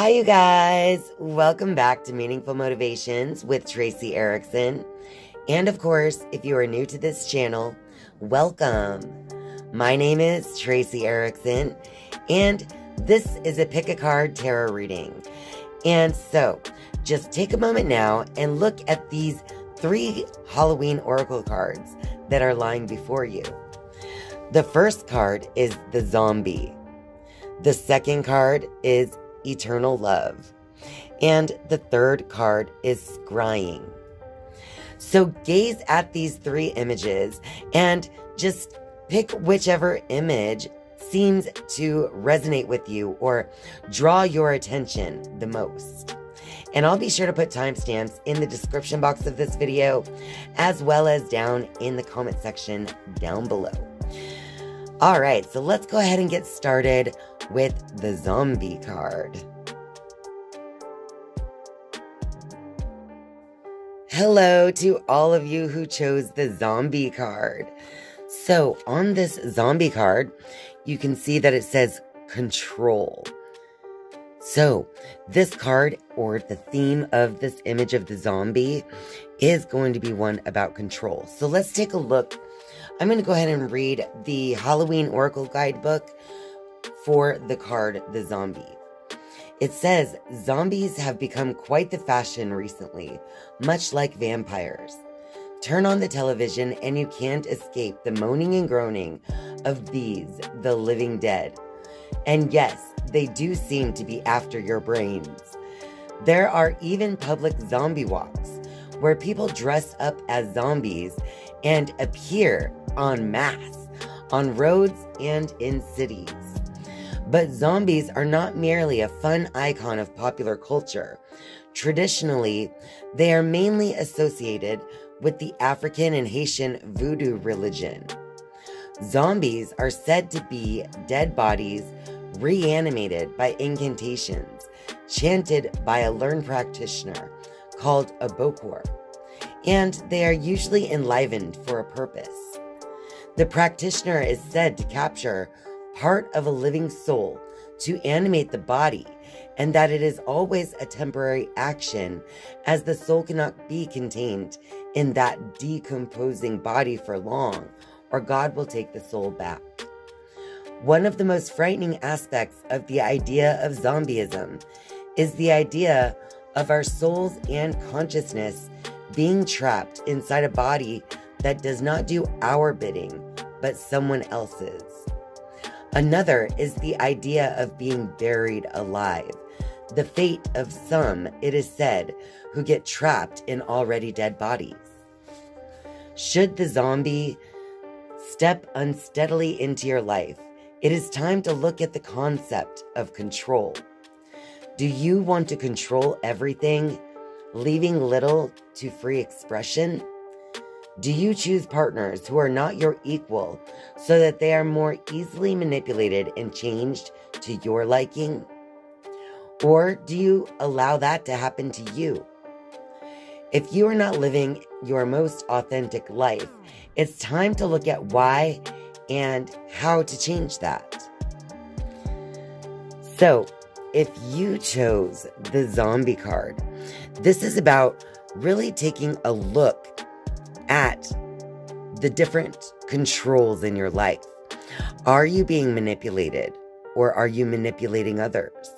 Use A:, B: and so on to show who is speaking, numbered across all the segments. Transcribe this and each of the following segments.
A: Hi, you guys. Welcome back to Meaningful Motivations with Tracy Erickson. And of course, if you are new to this channel, welcome. My name is Tracy Erickson, and this is a pick a card tarot reading. And so, just take a moment now and look at these 3 Halloween oracle cards that are lying before you. The first card is the Zombie. The second card is Eternal Love. And the third card is Scrying. So gaze at these 3 images and just pick whichever image seems to resonate with you or draw your attention the most. And I'll be sure to put timestamps in the description box of this video, as well as down in the comment section down below. All right, so let's go ahead and get started with the Zombie card. Hello to all of you who chose the Zombie card. So on this Zombie card, you can see that it says control. So this card, or the theme of this image of the zombie, is going to be one about control. So let's take a look. I'm going to go ahead and read the Halloween Oracle Guidebook for the card, the Zombie. It says, zombies have become quite the fashion recently, much like vampires. Turn on the television and you can't escape the moaning and groaning of these, the living dead. And yes, they do seem to be after your brains. There are even public zombie walks, where people dress up as zombies and appear en masse on roads and in cities. But zombies are not merely a fun icon of popular culture. Traditionally, they are mainly associated with the African and Haitian voodoo religion. Zombies are said to be dead bodies reanimated by incantations, chanted by a learned practitioner called a bokor, and they are usually enlivened for a purpose. The practitioner is said to capture part of a living soul to animate the body, and that it is always a temporary action, as the soul cannot be contained in that decomposing body for long, or God will take the soul back. One of the most frightening aspects of the idea of zombieism is the idea of our souls and consciousness being trapped inside a body that does not do our bidding, but someone else's. Another is the idea of being buried alive, the fate of some, it is said, who get trapped in already dead bodies. Should the zombie step unsteadily into your life, it is time to look at the concept of control. Do you want to control everything, leaving little to free expression? Do you choose partners who are not your equal so that they are more easily manipulated and changed to your liking? Or do you allow that to happen to you? If you are not living your most authentic life, it's time to look at why and how to change that. So, if you chose the Zombie card, this is about really taking a look at the different controls in your life. Are you being manipulated, or are you manipulating others?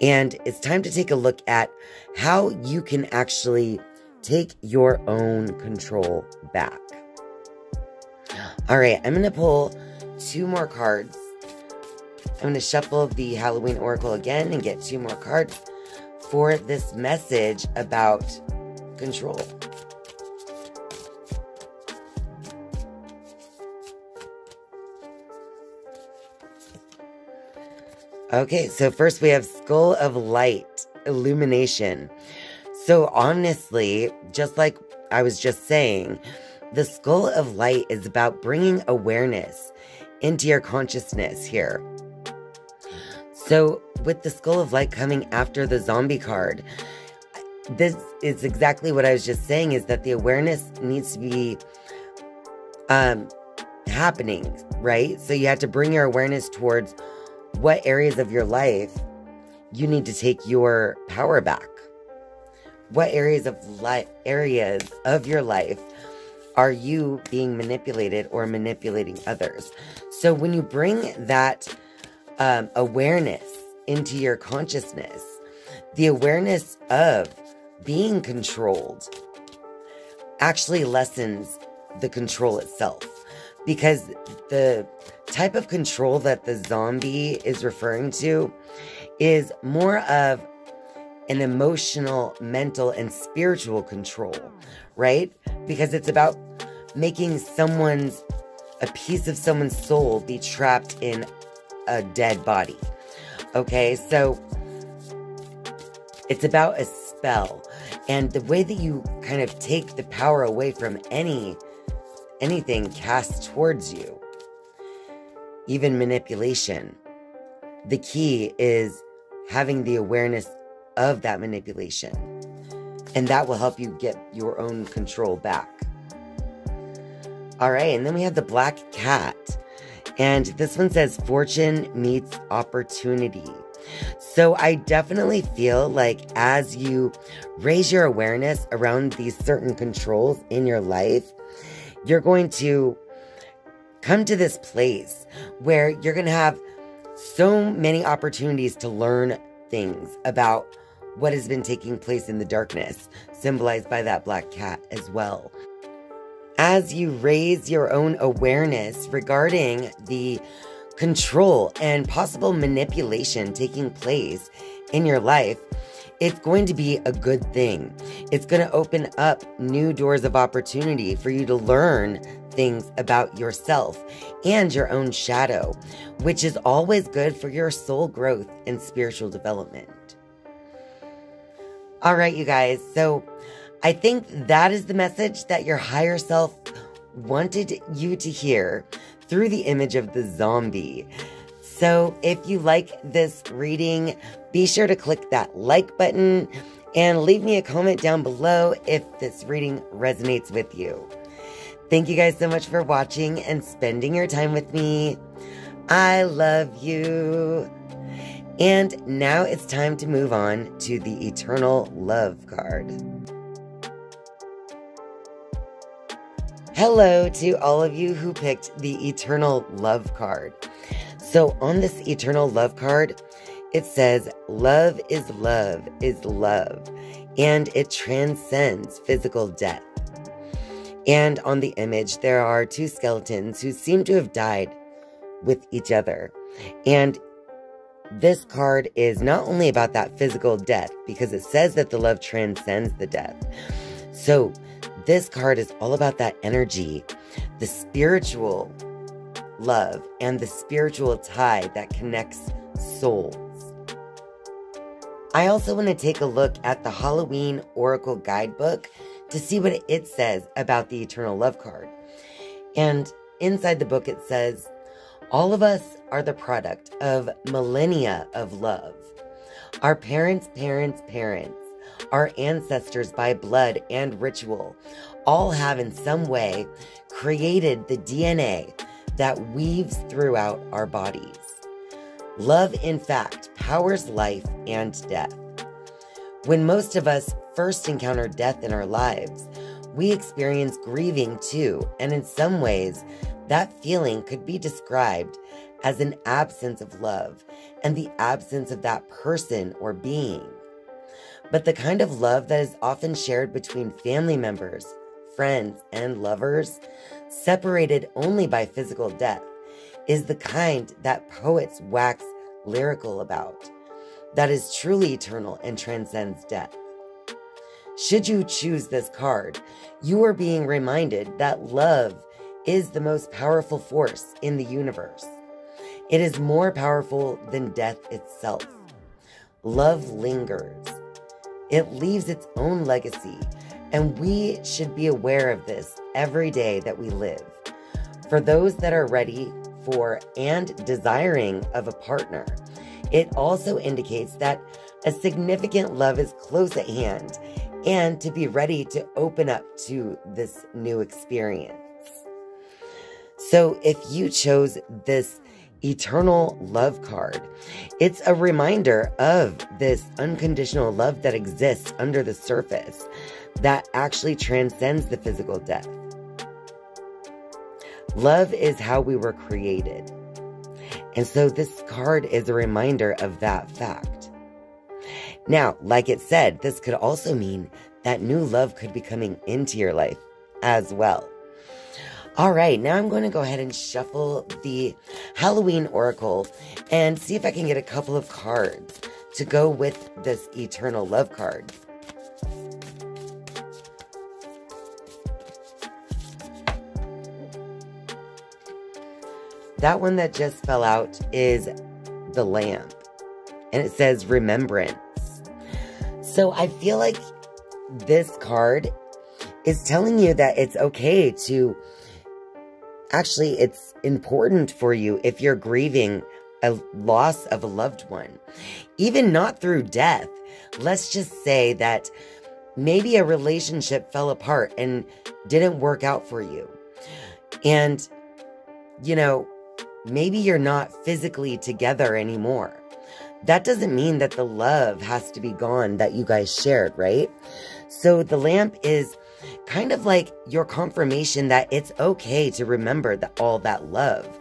A: And it's time to take a look at how you can actually take your own control back. All right, I'm going to pull 2 more cards. I'm going to shuffle the Halloween Oracle again and get 2 more cards for this message about control. Okay, so first we have Skull of Light, Illumination. So honestly, just like I was just saying, the Skull of Light is about bringing awareness into your consciousness here. So with the Skull of Light coming after the Zombie card, this is exactly what I was just saying, is that the awareness needs to be happening, right? So you have to bring your awareness towards what areas of your life you need to take your power back. What areas of your life are you being manipulated or manipulating others? So when you bring that awareness into your consciousness, the awareness of being controlled actually lessens the control itself. Because the type of control that the zombie is referring to is more of an emotional, mental, and spiritual control, right? Because it's about making a piece of someone's soul be trapped in a dead body. Okay, so it's about a spell. And the way that you kind of take the power away from anything cast towards you, even manipulation, the key is having the awareness of that manipulation. And that will help you get your own control back. All right, and then we have the black cat. And this one says, fortune meets opportunity. So I definitely feel like as you raise your awareness around these certain controls in your life, you're going to come to this place where you're going to have so many opportunities to learn things about what has been taking place in the darkness, symbolized by that black cat as well. As you raise your own awareness regarding the control and possible manipulation taking place in your life, it's going to be a good thing. It's going to open up new doors of opportunity for you to learn things about yourself and your own shadow, which is always good for your soul growth and spiritual development. All right, you guys. So I think that is the message that your higher self wanted you to hear through the image of the zombie. So if you like this reading, be sure to click that like button and leave me a comment down below if this reading resonates with you. Thank you guys so much for watching and spending your time with me. I love you. And now it's time to move on to the Eternal Love card. Hello to all of you who picked the Eternal Love card. So on this Eternal Love card, it says, love is love is love, and it transcends physical death. And on the image, there are two skeletons who seem to have died with each other. And this card is not only about that physical death, because it says that the love transcends the death. So this card is all about that energy, the spiritual love, and the spiritual tie that connects souls. I also want to take a look at the Halloween Oracle Guidebook to see what it says about the Eternal Love card. And inside the book it says, all of us are the product of millennia of love. Our parents' parents' parents, our ancestors by blood and ritual, all have in some way created the DNA that weaves throughout our bodies. Love, in fact, powers life and death. When most of us first encounter death in our lives, we experience grieving too, and in some ways, that feeling could be described as an absence of love and the absence of that person or being. But the kind of love that is often shared between family members, friends, and lovers, separated only by physical death, is the kind that poets wax lyrical about, that is truly eternal and transcends death. Should you choose this card, you are being reminded that love is the most powerful force in the universe. It is more powerful than death itself. Love lingers. It leaves its own legacy, and we should be aware of this every day that we live. For those that are ready for and desiring of a partner, it also indicates that a significant love is close at hand and to be ready to open up to this new experience. So if you chose this Eternal Love card. It's a reminder of this unconditional love that exists under the surface that actually transcends the physical death. Love is how we were created. And so this card is a reminder of that fact. Now, like it said, this could also mean that new love could be coming into your life as well. All right, now I'm going to go ahead and shuffle the Halloween Oracle and see if I can get a couple of cards to go with this Eternal Love card. That one that just fell out is the lamp, and it says remembrance. So I feel like this card is telling you that it's okay to, actually, it's important for you if you're grieving a loss of a loved one, even not through death. Let's just say that maybe a relationship fell apart and didn't work out for you. And, you know, maybe you're not physically together anymore. That doesn't mean that the love has to be gone that you guys shared, right? So the lamp is kind of like your confirmation that it's okay to remember all that love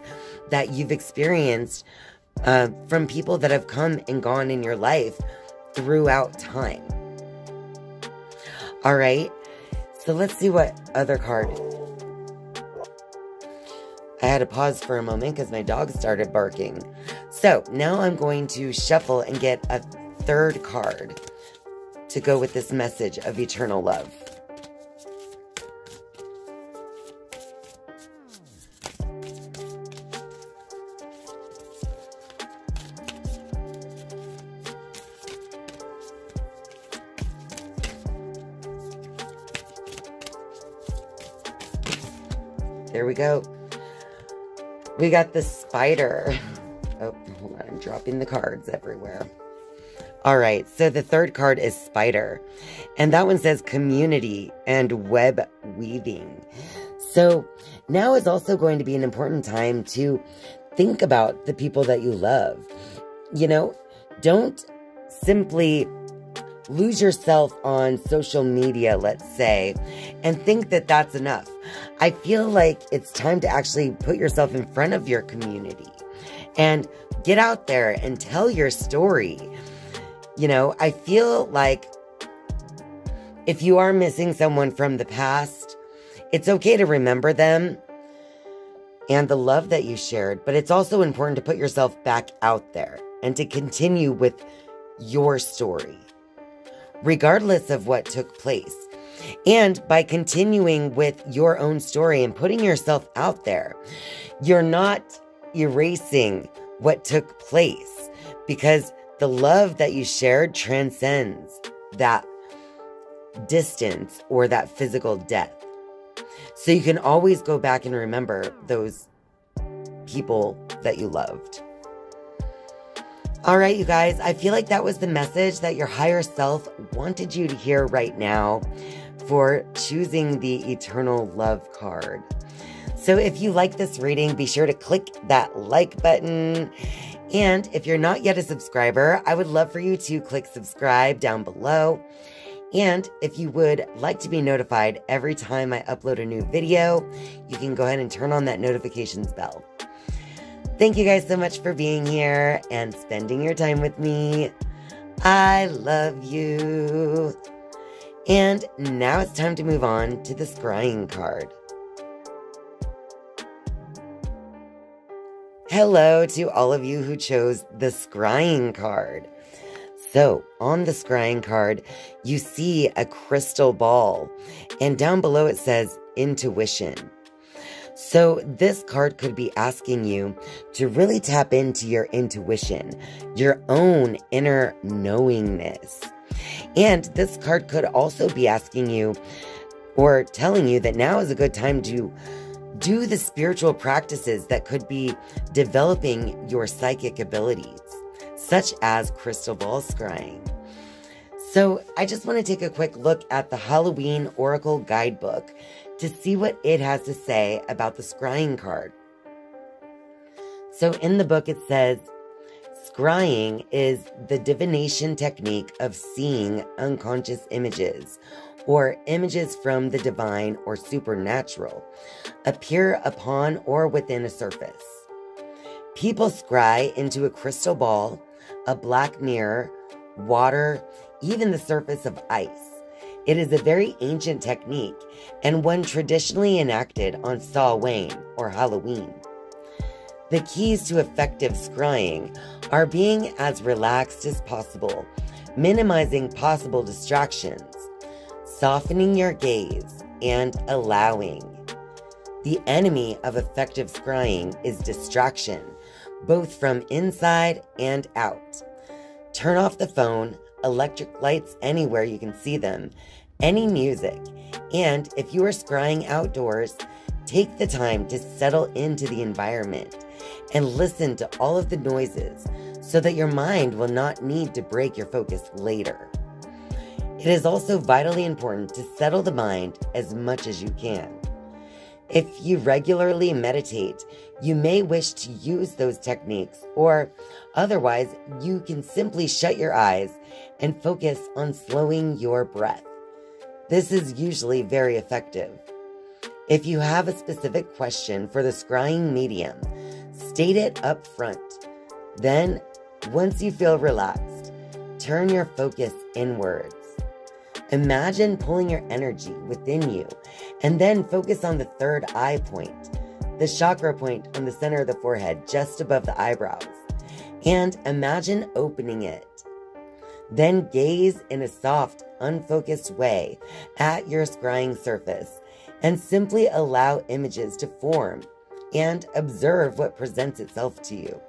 A: that you've experienced from people that have come and gone in your life throughout time. All right, so let's see what other card. I had to pause for a moment because my dog started barking. So now I'm going to shuffle and get a third card to go with this message of eternal love. There we go. We got the spider. Oh, hold on. I'm dropping the cards everywhere. All right. So the third card is spider. And that one says community and web weaving. So now is also going to be an important time to think about the people that you love. You know, don't simply lose yourself on social media, let's say, and think that that's enough. I feel like it's time to actually put yourself in front of your community and get out there and tell your story. You know, I feel like if you are missing someone from the past, it's okay to remember them and the love that you shared, but it's also important to put yourself back out there and to continue with your story, regardless of what took place. And by continuing with your own story and putting yourself out there, you're not erasing what took place, because the love that you shared transcends that distance or that physical death. So you can always go back and remember those people that you loved. All right, you guys, I feel like that was the message that your higher self wanted you to hear right now for choosing the Eternal Love card. So if you like this reading, be sure to click that like button. And if you're not yet a subscriber, I would love for you to click subscribe down below. And if you would like to be notified every time I upload a new video, you can go ahead and turn on that notifications bell. Thank you guys so much for being here and spending your time with me. I love you. And now it's time to move on to the Scrying card. Hello to all of you who chose the Scrying card. So, on the Scrying card, you see a crystal ball, and down below it says intuition. So, this card could be asking you to really tap into your intuition, your own inner knowingness. And this card could also be asking you or telling you that now is a good time to do the spiritual practices that could be developing your psychic abilities, such as crystal ball scrying. So I just want to take a quick look at the Halloween Oracle Guidebook to see what it has to say about the Scrying card. So in the book, it says, scrying is the divination technique of seeing unconscious images or images from the divine or supernatural appear upon or within a surface. People scry into a crystal ball, a black mirror, water, even the surface of ice. It is a very ancient technique and one traditionally enacted on Samhain or Halloween. The keys to effective scrying are being as relaxed as possible, minimizing possible distractions, softening your gaze, and allowing. The enemy of effective scrying is distraction, both from inside and out. Turn off the phone, electric lights anywhere you can see them, any music, and if you are scrying outdoors, take the time to settle into the environment and listen to all of the noises so that your mind will not need to break your focus later. It is also vitally important to settle the mind as much as you can. If you regularly meditate, you may wish to use those techniques, or otherwise, you can simply shut your eyes and focus on slowing your breath. This is usually very effective. If you have a specific question for the scrying medium, state it up front. Then, once you feel relaxed, turn your focus inwards. Imagine pulling your energy within you and then focus on the third eye point, the chakra point on the center of the forehead just above the eyebrows, and imagine opening it. Then gaze in a soft, unfocused way at your scrying surface and simply allow images to form and observe what presents itself to you.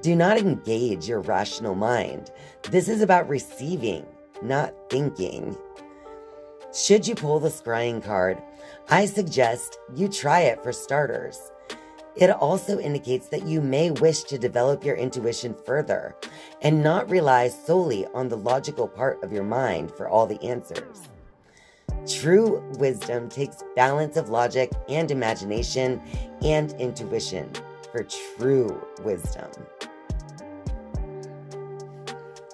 A: Do not engage your rational mind. This is about receiving, not thinking. Should you pull the scrying card, I suggest you try it for starters. It also indicates that you may wish to develop your intuition further and not rely solely on the logical part of your mind for all the answers. True wisdom takes balance of logic and imagination and intuition for true wisdom.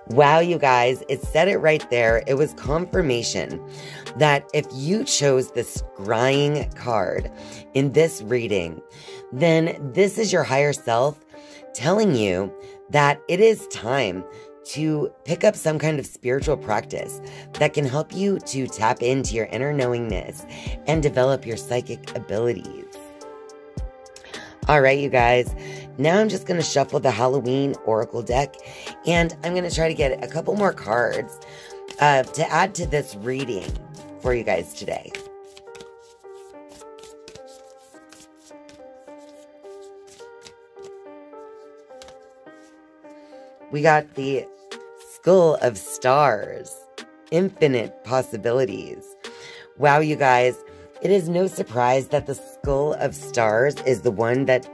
A: Wow, you guys, it said it right there. It was confirmation that if you chose the scrying card in this reading, then this is your higher self telling you that it is time to pick up some kind of spiritual practice that can help you to tap into your inner knowingness and develop your psychic abilities. All right, you guys, now I'm just going to shuffle the Halloween Oracle deck, and I'm going to try to get a couple more cards to add to this reading for you guys today. We got the Skull of Stars, infinite possibilities. Wow, you guys, it is no surprise that the Skull of Stars is the one that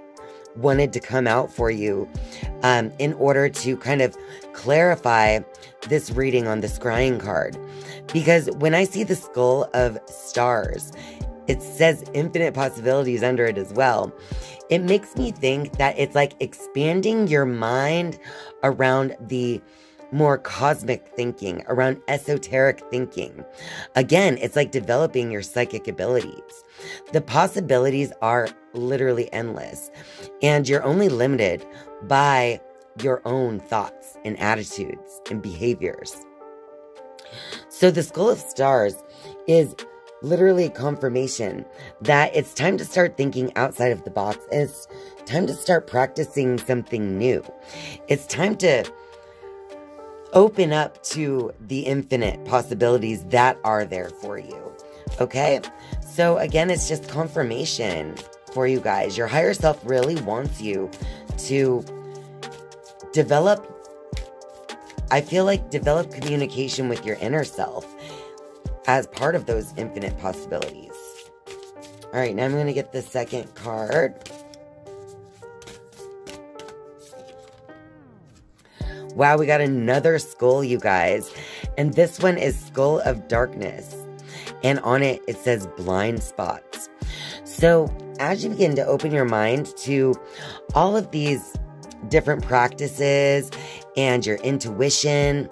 A: wanted to come out for you in order to kind of clarify this reading on the scrying card. Because when I see the Skull of Stars, it says infinite possibilities under it as well. It makes me think that it's like expanding your mind around the more cosmic thinking, around esoteric thinking. Again, it's like developing your psychic abilities. The possibilities are literally endless, and you're only limited by your own thoughts and attitudes and behaviors. So the Skull of Stars is literally confirmation that it's time to start thinking outside of the box. It's time to start practicing something new. It's time to open up to the infinite possibilities that are there for you. Okay? So again, it's just confirmation for you guys. Your higher self really wants you to develop, I feel like develop communication with your inner self as part of those infinite possibilities. All right, now I'm going to get the second card. Wow, we got another skull, you guys. And this one is Skull of Darkness. And on it, it says blind spots. So as you begin to open your mind to all of these different practices and your intuition,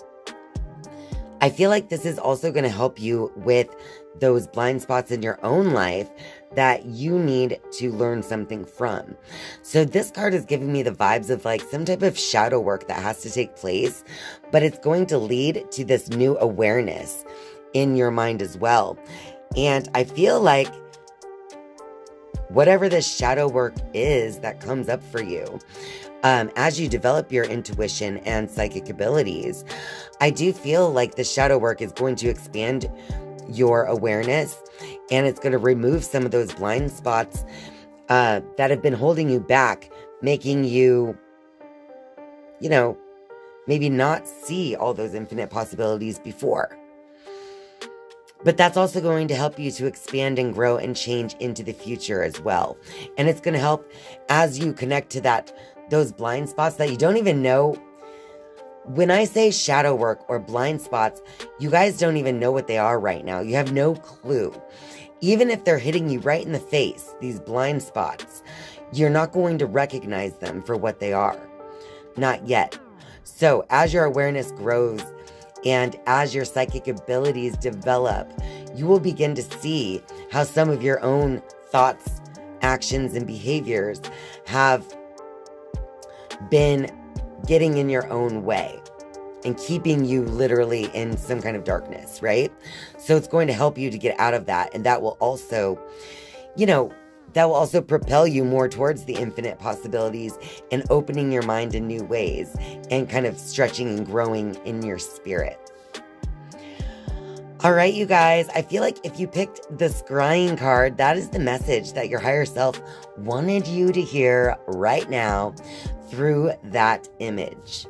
A: I feel like this is also going to help you with those blind spots in your own life that you need to learn something from. So this card is giving me the vibes of like some type of shadow work that has to take place, but it's going to lead to this new awareness in your mind as well. And I feel like whatever this shadow work is that comes up for you, as you develop your intuition and psychic abilities, I do feel like the shadow work is going to expand your awareness, and it's going to remove some of those blind spots that have been holding you back, making you, maybe not see all those infinite possibilities before. But that's also going to help you to expand and grow and change into the future as well. And it's going to help as you connect to those blind spots that you don't even know. When I say shadow work or blind spots, you guys don't even know what they are right now. You have no clue. Even if they're hitting you right in the face, these blind spots, you're not going to recognize them for what they are. Not yet. So as your awareness grows and as your psychic abilities develop, you will begin to see how some of your own thoughts, actions, and behaviors have been getting in your own way and keeping you literally in some kind of darkness, right? So it's going to help you to get out of that. And that will also, propel you more towards the infinite possibilities and opening your mind in new ways and kind of stretching and growing in your spirit. All right, you guys, I feel like if you picked the Scrying card, that is the message that your higher self wanted you to hear right now through that image.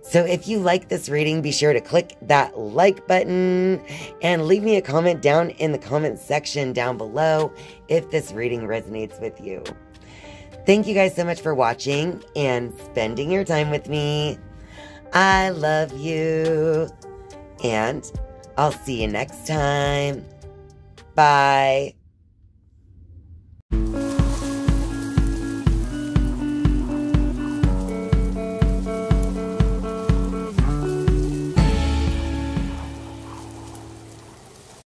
A: So if you like this reading, be sure to click that like button and leave me a comment down in the comment section down below if this reading resonates with you. Thank you guys so much for watching and spending your time with me. I love you. And I'll see you next time. Bye.